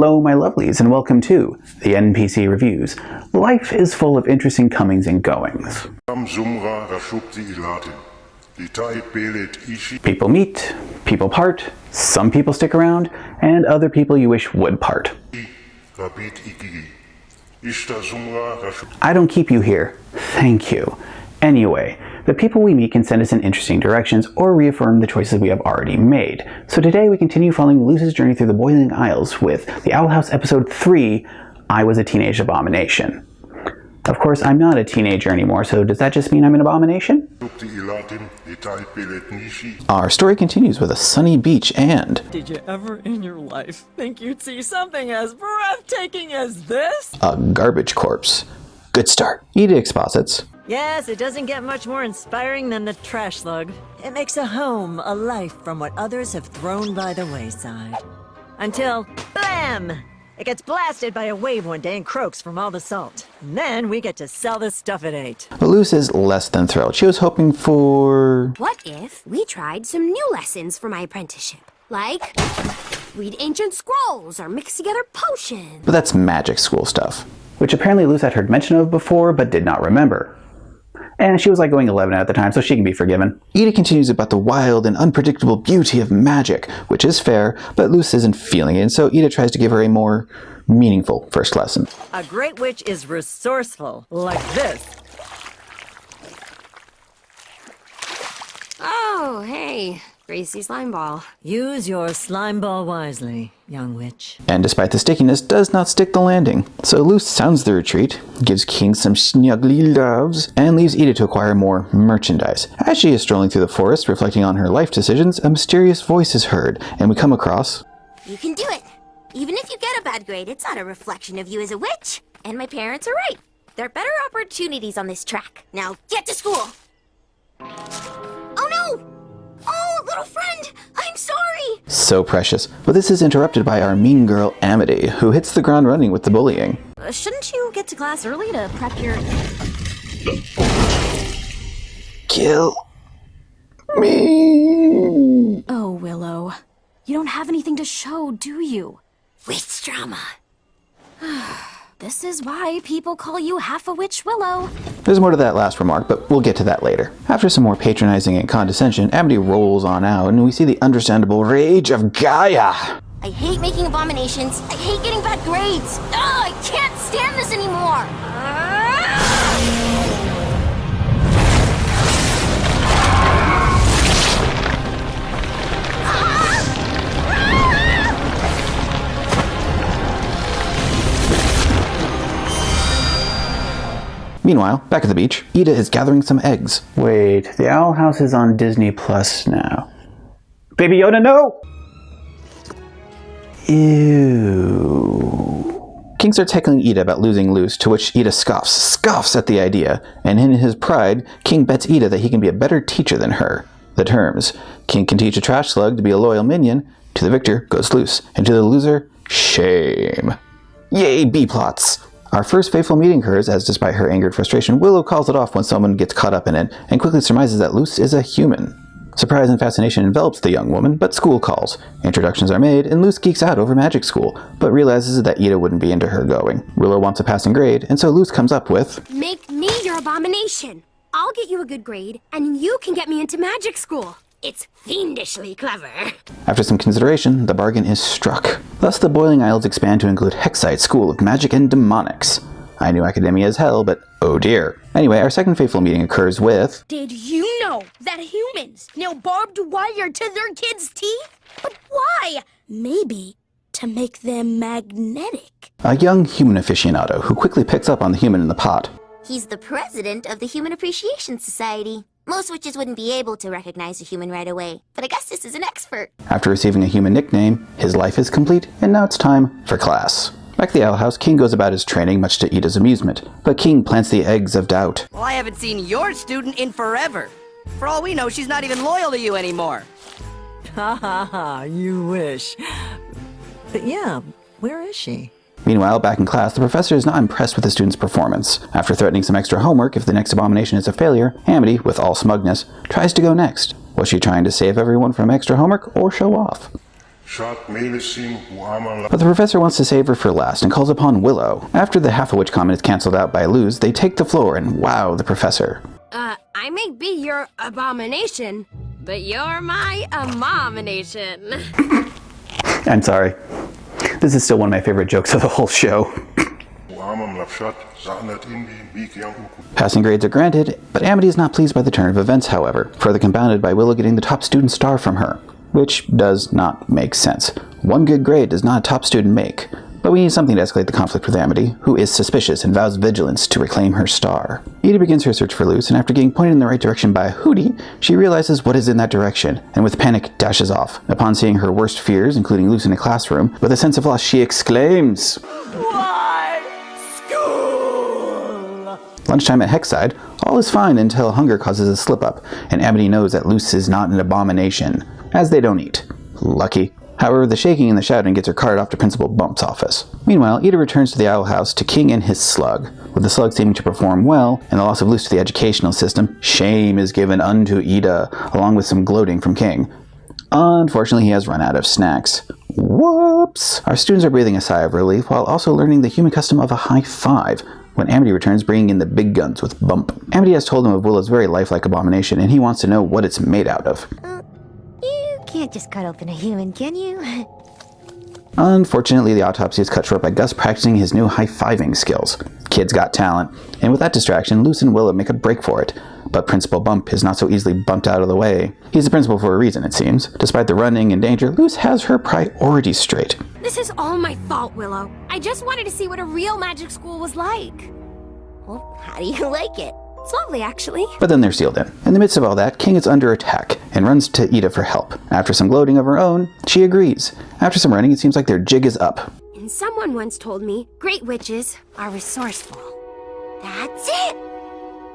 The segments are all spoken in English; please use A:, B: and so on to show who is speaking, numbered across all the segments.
A: Hello, my lovelies, and welcome to the NPC Reviews. Life is full of interesting comings and goings. People meet, people part, some people stick around, and other people you wish would part. I don't keep you here. Thank you. Anyway, the people we meet can send us in interesting directions or reaffirm the choices we have already made. So today we continue following Luce's journey through the Boiling Isles with the Owl House Episode 3, I Was a Teenage Abomination. Of course, I'm not a teenager anymore, so does that just mean I'm an abomination? Our story continues with a sunny beach and...
B: Did you ever in your life think you'd see something as breathtaking as this?
A: A garbage corpse. Good start. Ida exposits.
B: Yes, it doesn't get much more inspiring than the trash slug. It makes a home, a life from what others have thrown by the wayside. Until, blam! It gets blasted by a wave one day and croaks from all the salt. And then we get to sell the stuff it ate.
A: But Luce is less than thrilled. She was hoping for...
C: What if we tried some new lessons for my apprenticeship? Like, read ancient scrolls or mix together potions.
A: But that's magic school stuff, which apparently Luce had heard mention of before but did not remember. And she was like going 11 at the time, so she can be forgiven. Ida continues about the wild and unpredictable beauty of magic, which is fair, but Luce isn't feeling it, and so Ida tries to give her a more meaningful first lesson.
B: A great witch is resourceful, like this.
C: Oh, hey, Gracie Slimeball.
B: Use your slime ball wisely, young witch.
A: And despite the stickiness, does not stick the landing. So Luce sounds the retreat, gives King some snuggly loves, and leaves Ida to acquire more merchandise. As she is strolling through the forest, reflecting on her life decisions, a mysterious voice is heard, and we come across...
C: You can do it. Even if you get a bad grade, it's not a reflection of you as a witch. And my parents are right. There are better opportunities on this track. Now get to school. Oh no! Oh, little friend, I'm sorry!
A: So precious. But this is interrupted by our mean girl, Amity, who hits the ground running with the bullying.
C: Shouldn't you get to class early to prep your...
A: Kill me!
C: Oh, Willow. You don't have anything to show, do you? Witch drama. This is why people call you half a witch, Willow.
A: There's more to that last remark, but we'll get to that later. After some more patronizing and condescension, Amity rolls on out, and we see the understandable rage of Gaia.
C: I hate making abominations. I hate getting bad grades. Ugh, I can't stand this anymore.
A: Meanwhile, back at the beach, Ida is gathering some eggs. Wait, the Owl House is on Disney Plus now. Baby Yoda, no! Ew. King starts heckling Ida about losing Luce, to which Ida scoffs at the idea, and in his pride, King bets Ida that he can be a better teacher than her. The terms: King can teach a trash slug to be a loyal minion, to the victor goes Luce, and to the loser, shame. Yay, B-plots! Our first fateful meeting occurs as, despite her angered frustration, Willow calls it off when someone gets caught up in it, and quickly surmises that Luce is a human. Surprise and fascination envelops the young woman, but school calls. Introductions are made, and Luce geeks out over magic school, but realizes that Ida wouldn't be into her going. Willow wants a passing grade, and so Luce comes up with...
C: Make me your abomination. I'll get you a good grade, and you can get me into magic school. It's fiendishly clever.
A: After some consideration, the bargain is struck. Thus, the Boiling Isles expand to include Hexite School of Magic and Demonics. I knew academia as hell, but oh dear. Anyway, our second fateful meeting occurs with...
D: Did you know that humans nail barbed wire to their kids' teeth? But why? Maybe to make them magnetic.
A: A young human aficionado who quickly picks up on the human in the pot.
C: He's the president of the Human Appreciation Society. Most witches wouldn't be able to recognize a human right away, but Augustus is an expert.
A: After receiving a human nickname, his life is complete, and now it's time for class. Back at the Owl House, King goes about his training, much to Ida's amusement, but King plants the eggs of doubt.
E: Well, I haven't seen your student in forever. For all we know, she's not even loyal to you anymore.
B: Ha ha ha, you wish. But yeah, where is she?
A: Meanwhile, back in class, the professor is not impressed with the student's performance. After threatening some extra homework if the next abomination is a failure, Amity, with all smugness, tries to go next. Was she trying to save everyone from extra homework or show off? But the professor wants to save her for last and calls upon Willow. After the half-a-witch comment is cancelled out by Luz, they take the floor and wow the professor.
F: I may be your abomination, but you're my abomination.
A: I'm sorry. This is still one of my favorite jokes of the whole show. Passing grades are granted, but Amity is not pleased by the turn of events, however, further compounded by Willow getting the top student star from her, which does not make sense. One good grade does not a top student make, but we need something to escalate the conflict with Amity, who is suspicious and vows vigilance to reclaim her star. Ida begins her search for Luz, and after getting pointed in the right direction by a hootie, she realizes what is in that direction, and with panic dashes off. Upon seeing her worst fears, including Luz in a classroom, with a sense of loss she exclaims, "Why school?" Lunchtime at Hexside, all is fine until hunger causes a slip-up, and Amity knows that Luz is not an abomination, as they don't eat. Lucky. However, the shaking and the shouting gets her carted off to Principal Bump's office. Meanwhile, Ida returns to the Owl House to King and his slug. With the slug seeming to perform well, and the loss of Luz to the educational system, shame is given unto Ida, along with some gloating from King. Unfortunately, he has run out of snacks. Whoops! Our students are breathing a sigh of relief, while also learning the human custom of a high five, when Amity returns bringing in the big guns with Bump. Amity has told him of Willow's very lifelike abomination, and he wants to know what it's made out of.
C: You can't just cut open a human, can you?
A: Unfortunately, the autopsy is cut short by Gus practicing his new high-fiving skills. Kid's got talent, and with that distraction, Luz and Willow make a break for it. But Principal Bump is not so easily bumped out of the way. He's the principal for a reason, it seems. Despite the running and danger, Luz has her priorities straight.
F: This is all my fault, Willow. I just wanted to see what a real magic school was like.
C: Well, how do you like it?
F: It's lovely, actually.
A: But then they're sealed in. In the midst of all that, King is under attack and runs to Ida for help. After some gloating of her own, she agrees. After some running, it seems like their jig is up.
F: And someone once told me, great witches are resourceful.
C: That's it!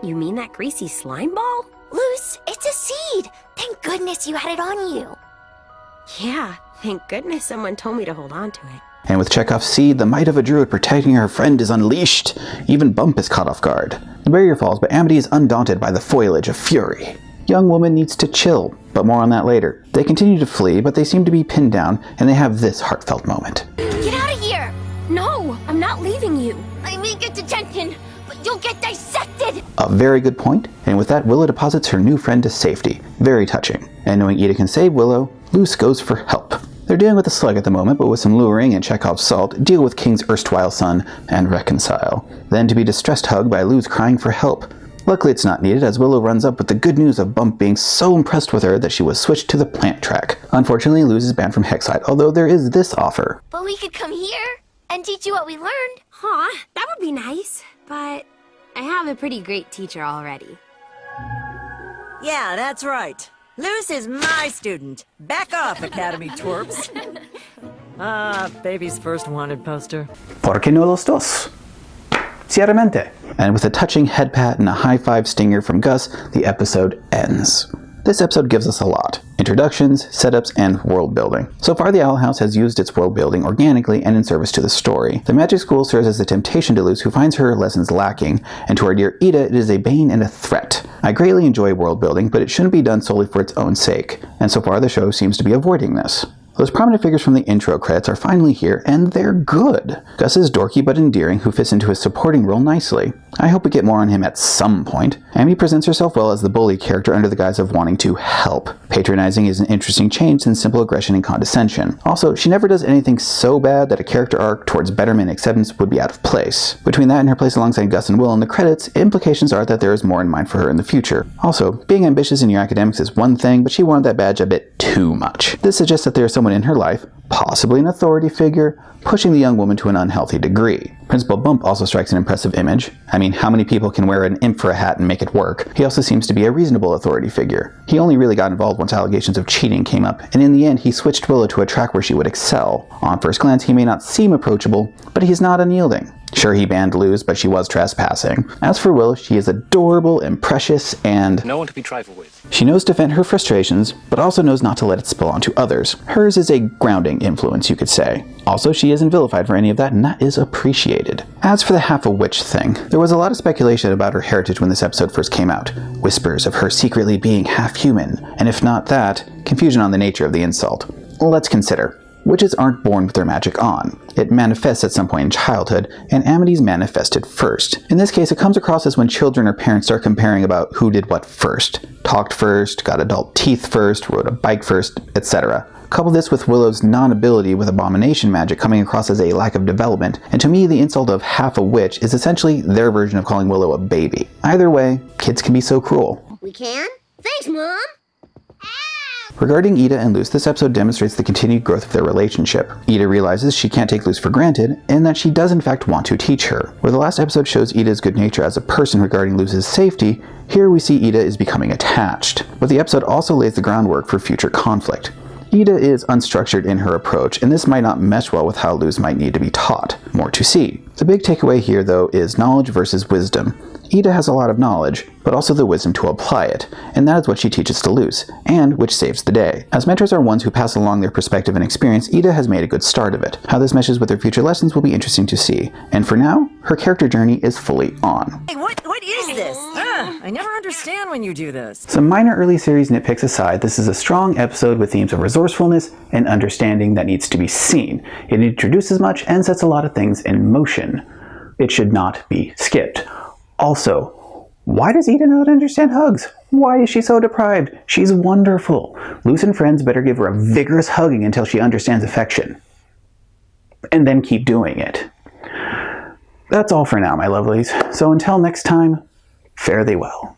F: You mean that greasy slime ball?
C: Luz, it's a seed! Thank goodness you had it on you.
F: Yeah, thank goodness someone told me to hold on to it.
A: And with Chekhov's seed, the might of a druid protecting her friend is unleashed. Even Bump is caught off guard. The barrier falls, but Amity is undaunted by the foliage of fury. Young woman needs to chill, but more on that later. They continue to flee, but they seem to be pinned down, and they have this heartfelt moment.
C: Get out of here!
F: No, I'm not leaving you.
C: I may get detention, but you'll get dissected!
A: A very good point, and with that, Willow deposits her new friend to safety. Very touching. And knowing Ida can save Willow, Luz goes for help. They're dealing with the slug at the moment, but with some luring and Chekhov's salt, deal with King's erstwhile son and reconcile. Then to be distressed hugged by Luz crying for help. Luckily it's not needed, as Willow runs up with the good news of Bump being so impressed with her that she was switched to the plant track. Unfortunately, Luz is banned from Hexside, although there is this offer.
C: But we could come here and teach you what we learned.
F: Huh, that would be nice. But I have a pretty great teacher already.
B: Yeah, that's right. Luz is my student. Back off, Academy twerps. Baby's first wanted poster.
A: ¿Por qué no los dos? Ciertamente. And with a touching head pat and a high-five stinger from Gus, the episode ends. This episode gives us a lot. Introductions, setups, and world building. So far, the Owl House has used its world building organically and in service to the story. The magic school serves as a temptation to Luz, who finds her lessons lacking, and to our dear Ida, it is a bane and a threat. I greatly enjoy world building, but it shouldn't be done solely for its own sake, and so far the show seems to be avoiding this. Those prominent figures from the intro credits are finally here, and they're good. Gus is dorky but endearing, who fits into his supporting role nicely. I hope we get more on him at some point. Amy presents herself well as the bully character under the guise of wanting to help. Patronizing is an interesting change than simple aggression and condescension. Also, she never does anything so bad that a character arc towards betterment and acceptance would be out of place. Between that and her place alongside Gus and Will in the credits, implications are that there is more in mind for her in the future. Also, being ambitious in your academics is one thing, but she wanted that badge a bit too much. This suggests that there is someone in her life, possibly an authority figure, pushing the young woman to an unhealthy degree. Principal Bump also strikes an impressive image. I mean, how many people can wear an imp for a hat and make it work? He also seems to be a reasonable authority figure. He only really got involved once allegations of cheating came up, and in the end he switched Willow to a track where she would excel. On first glance he may not seem approachable, but he's not unyielding. Sure, he banned Luz, but she was trespassing. As for Willow, she is adorable and precious and
G: no one to be trifled with.
A: She knows to vent her frustrations, but also knows not to let it spill onto others. Hers is a grounding influence, you could say. Also, she isn't vilified for any of that, and that is appreciated. As for the half-a-witch thing, there was a lot of speculation about her heritage when this episode first came out. Whispers of her secretly being half-human, and if not that, confusion on the nature of the insult. Let's consider. Witches aren't born with their magic on. It manifests at some point in childhood, and Amity's manifested first. In this case, it comes across as when children or parents start comparing about who did what first. Talked first, got adult teeth first, rode a bike first, etc. Couple this with Willow's non-ability with abomination magic coming across as a lack of development, and to me the insult of half a witch is essentially their version of calling Willow a baby. Either way, kids can be so cruel.
C: We can? Thanks, Mom!
A: Regarding Ida and Luz, this episode demonstrates the continued growth of their relationship. Ida realizes she can't take Luz for granted, and that she does in fact want to teach her. Where the last episode shows Ida's good nature as a person regarding Luz's safety, here we see Ida is becoming attached. But the episode also lays the groundwork for future conflict. Ida is unstructured in her approach, and this might not mesh well with how Luz might need to be taught. More to see. The big takeaway here, though, is knowledge versus wisdom. Ida has a lot of knowledge, but also the wisdom to apply it, and that is what she teaches to Luz, and which saves the day. As mentors are ones who pass along their perspective and experience, Ida has made a good start of it. How this meshes with her future lessons will be interesting to see, and for now, her character journey is fully on.
B: Hey, what is this? I never understand when you do this.
A: Some minor early series nitpicks aside, this is a strong episode with themes of resourcefulness and understanding that needs to be seen. It introduces much and sets a lot of things in motion. It should not be skipped. Also, why does Ida not understand hugs? Why is she so deprived? She's wonderful. Luz and friends better give her a vigorous hugging until she understands affection. And then keep doing it. That's all for now, my lovelies. So until next time, fare thee well.